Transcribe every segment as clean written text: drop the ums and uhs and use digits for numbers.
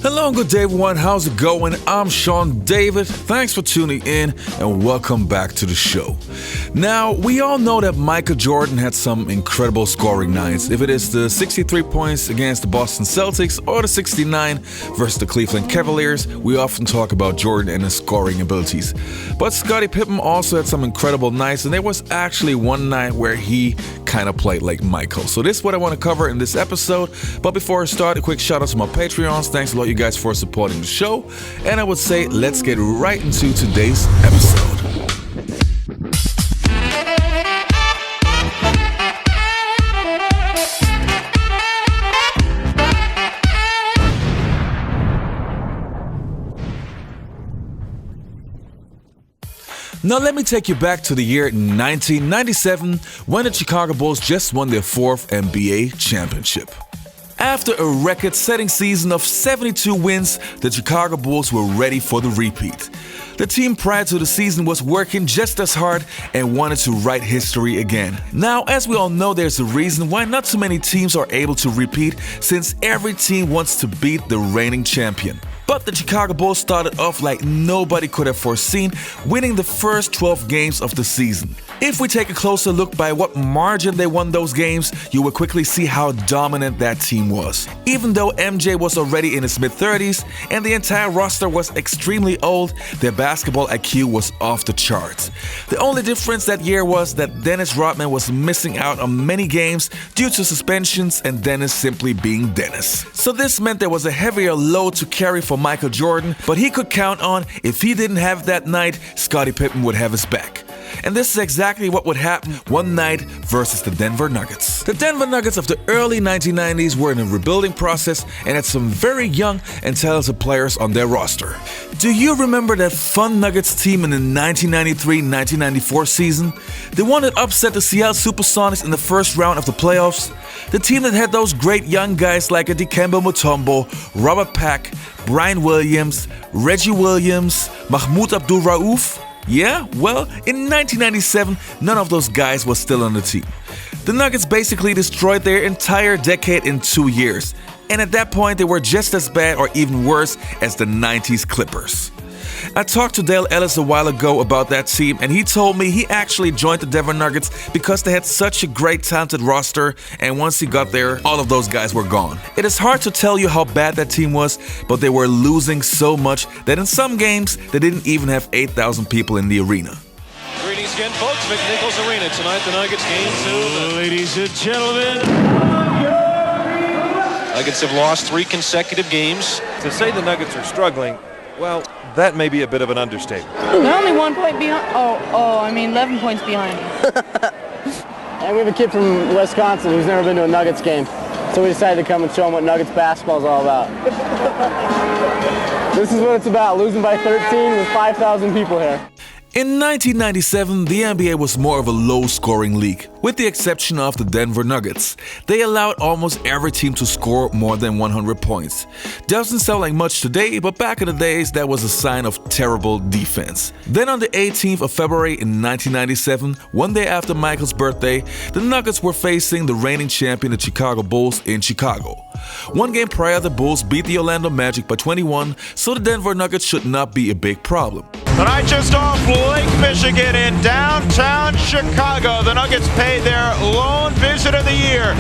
Hello and good day everyone, how's it going? I'm Sean David, thanks for tuning in and welcome back to the show. Now, we all know that Michael Jordan had some incredible scoring nights, if it is the 63 points against the Boston Celtics or the 69 versus the Cleveland Cavaliers. We often talk about Jordan and his scoring abilities. But Scottie Pippen also had some incredible nights, and there was actually one night where he kind of played like Michael. So this is what I want to cover in this episode. But before I start, a quick shout out to my Patreons. Thanks a lot you guys for supporting the show, and I would say let's get right into today's episode. Now let me take you back to the year 1997 when the Chicago Bulls just won their fourth NBA championship. After a record-setting season of 72 wins, the Chicago Bulls were ready for the repeat. The team prior to the season was working just as hard and wanted to write history again. Now, as we all know, there's a reason why not too many teams are able to repeat, since every team wants to beat the reigning champion. But the Chicago Bulls started off like nobody could have foreseen, winning the first 12 games of the season. If we take a closer look by what margin they won those games, you will quickly see how dominant that team was. Even though MJ was already in his mid-30s and the entire roster was extremely old, their basketball IQ was off the charts. The only difference that year was that Dennis Rodman was missing out on many games due to suspensions and Dennis simply being Dennis. So this meant there was a heavier load to carry for Michael Jordan, but he could count on if he didn't have that night, Scottie Pippen would have his back. And this is exactly what would happen one night versus the Denver Nuggets. The Denver Nuggets of the early 1990s were in a rebuilding process and had some very young and talented players on their roster. Do you remember that fun Nuggets team in the 1993-1994 season? The one that upset the Seattle Supersonics in the first round of the playoffs? The team that had those great young guys like Dikembe Mutombo, Robert Pack, Brian Williams, Reggie Williams, Mahmoud Abdul-Rauf? Yeah, well, in 1997, none of those guys was still on the team. The Nuggets basically destroyed their entire decade in 2 years, and at that point they were just as bad or even worse as the 90s Clippers. I talked to Dale Ellis a while ago about that team, and he told me he actually joined the Denver Nuggets because they had such a great talented roster, and once he got there, all of those guys were gone. It is hard to tell you how bad that team was, but they were losing so much that in some games, they didn't even have 8,000 people in the arena. Greetings again, folks. McNichols Arena tonight. The Nuggets game 2. Ladies and gentlemen, Nuggets have lost 3 consecutive games. To say the Nuggets are struggling, well, that may be a bit of an understatement. They're only 1 point behind. 11 points behind. And we have a kid from Wisconsin who's never been to a Nuggets game, so we decided to come and show him what Nuggets basketball is all about. This is what it's about, losing by 13 with 5,000 people here. In 1997, the NBA was more of a low-scoring league, with the exception of the Denver Nuggets. They allowed almost every team to score more than 100 points. Doesn't sound like much today, but back in the days, that was a sign of terrible defense. Then on the 18th of February in 1997, one day after Michael's birthday, the Nuggets were facing the reigning champion, the Chicago Bulls, in Chicago. One game prior, the Bulls beat the Orlando Magic by 21, so the Denver Nuggets should not be a big problem. tonight just off Lake Michigan in downtown Chicago, the Nuggets paid their lone visit of the year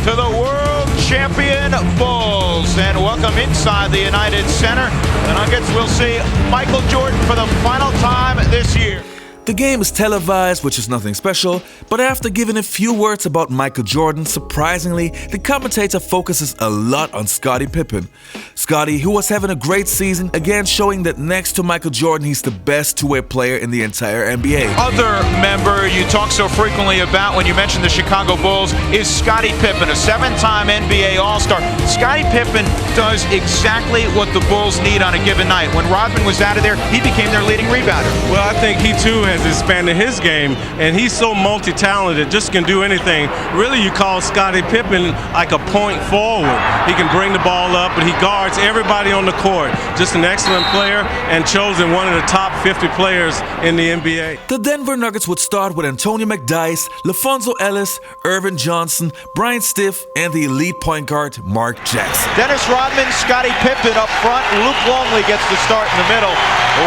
to the world champion Bulls. And welcome inside the United Center. The Nuggets will see Michael Jordan for the final time this year. The game is televised, which is nothing special, but after giving a few words about Michael Jordan, surprisingly, the commentator focuses a lot on Scottie Pippen. Scottie, who was having a great season, again showing that next to Michael Jordan, he's the best two-way player in the entire NBA. Other member you talk so frequently about when you mention the Chicago Bulls is Scottie Pippen, a 7-time NBA All-Star. Scottie Pippen does exactly what the Bulls need on a given night. When Rodman was out of there, he became their leading rebounder. Well, I think he too has expanded his game, and he's so multi-talented, just can do anything. Really, you call Scottie Pippen like a point forward. He can bring the ball up, but he guards everybody on the court. Just an excellent player and chosen one of the top 50 players in the NBA. The Denver Nuggets would start with Antonio McDyess, LaFonso Ellis, Irvin Johnson, Brian Stiff, and the elite point guard Mark Jackson. Dennis Rodman, Scottie Pippen up front. Luke Longley gets the start in the middle.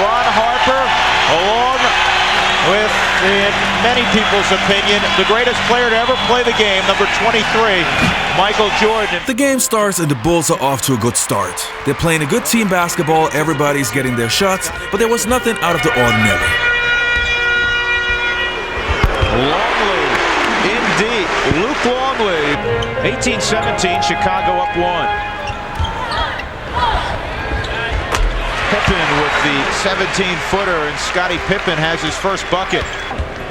Ron Harper, along with, in many people's opinion, the greatest player to ever play the game, number 23, Michael Jordan. The game starts and the Bulls are off to a good start. They're playing a good team basketball, everybody's getting their shots, but there was nothing out of the ordinary. Longley, indeed, Luke Longley. 18-17, Chicago up 1. Pippen with the 17-footer, and Scottie Pippen has his first bucket.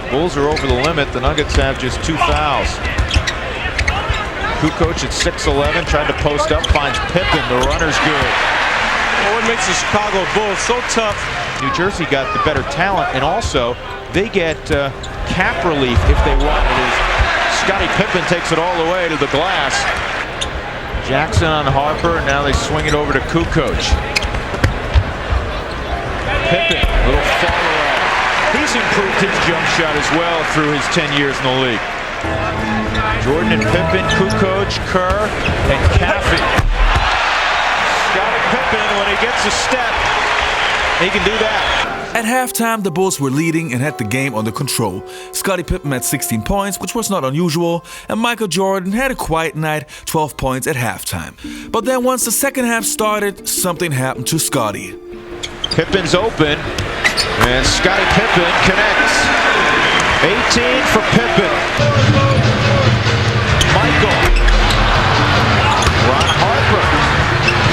Bulls are over the limit. The Nuggets have just 2 fouls. Kukoc at 6'11", tried to post up, finds Pippen. The runner's good. Well, what makes the Chicago Bulls so tough? New Jersey got the better talent, and also they get cap relief if they want it. As Scottie Pippen takes it all the way to the glass. Jackson on Harper, and now they swing it over to Kukoc. Pippen, little follow-up. He's improved his jump shot as well through his 10 years in the league. Jordan and Pippen, Kukoc, Kerr, and Caffey. Scottie Pippen, when he gets a step, he can do that. At halftime, the Bulls were leading and had the game under control. Scottie Pippen had 16 points, which was not unusual, and Michael Jordan had a quiet night, 12 points at halftime. But then once the second half started, something happened to Scottie. Pippen's open, and Scottie Pippen connects. 18 for Pippen. Michael. Ron Harper.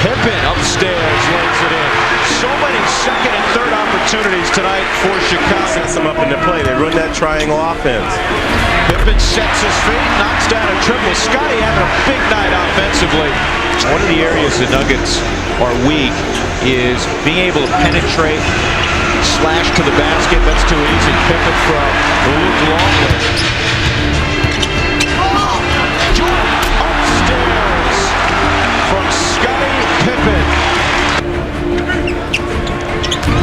Pippen upstairs lays it in. So many second and third opportunities tonight for Chicago. Sets them up in the play. They run that triangle offense. Pippen sets his feet, knocks down a triple. Scottie having a big night offensively. One of the areas the Nuggets are weak is being able to penetrate, slash to the basket. That's too easy. Pippen from Luke Longley. Upstairs from Scottie Pippen.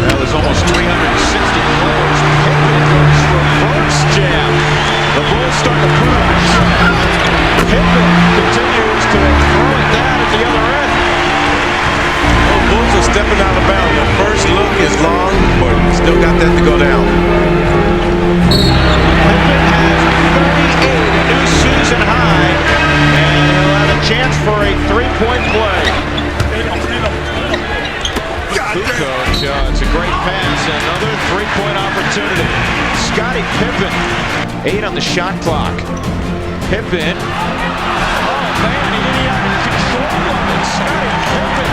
That was almost 360 players. Pippen goes reverse jam. The Bulls start to put on a shot. Pippen continues to throw it down at the other end. Bulls are stepping out of bounds. The first look is long, but still got that to go down. Pippen has 38, a new season high, and he'll have a chance for a three-point play. Kukoc, it's a great pass, and another three-point opportunity. Scottie Pippen, 8 on the shot clock. Pippen, oh man, he didn't have control of it. Scottie Pippen.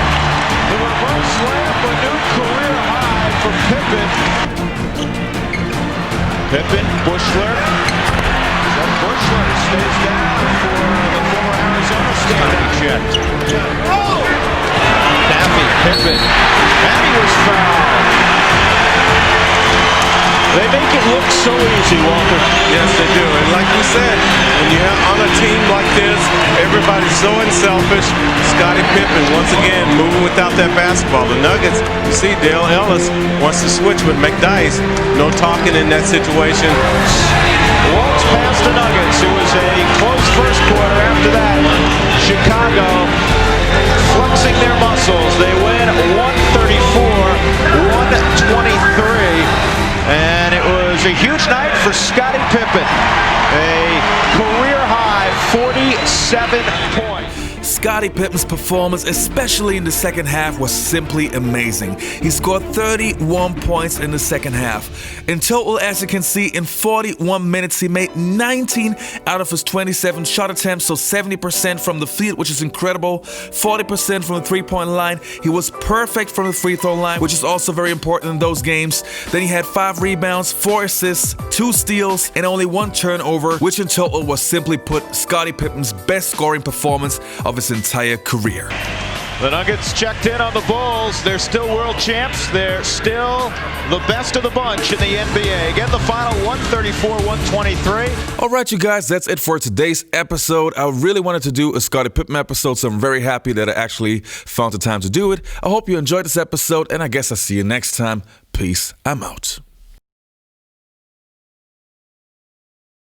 The reverse layup, a new career high for Pippen. Pippen, Bushler. Bushler stays down for the former Arizona standing check. Caffey, Pippen. And he was fouled. They make it look so easy, Walker. Yes, they do. And like you said, when you have on a team like this, everybody's so unselfish. Scottie Pippen, once again, moving without that basketball. The Nuggets, you see Dale Ellis wants to switch with McDyess. No talking in that situation. Walks past the Nuggets. It was a close first quarter. After that, Chicago flexing their muscles. They win 134-123. And it was a huge night for Scottie Pippen. A career-high 47 points. Scottie Pippen's performance, especially in the second half, was simply amazing. He scored 31 points in the second half. In total, as you can see, in 41 minutes, he made 19 out of his 27 shot attempts, so 70% from the field, which is incredible, 40% from the three-point line. He was perfect from the free throw line, which is also very important in those games. Then he had 5 rebounds, 4 assists, 2 steals, and only 1 turnover, which in total was simply put Scottie Pippen's best scoring performance of his entire career. The Nuggets checked in on the Bulls. They're still world champs. They're still the best of the bunch in the NBA. Again, the final 134-123. All right, you guys, that's it for today's episode. I really wanted to do a Scottie Pippen episode, so I'm very happy that I actually found the time to do it. I hope you enjoyed this episode, and I guess I'll see you next time. Peace. I'm out.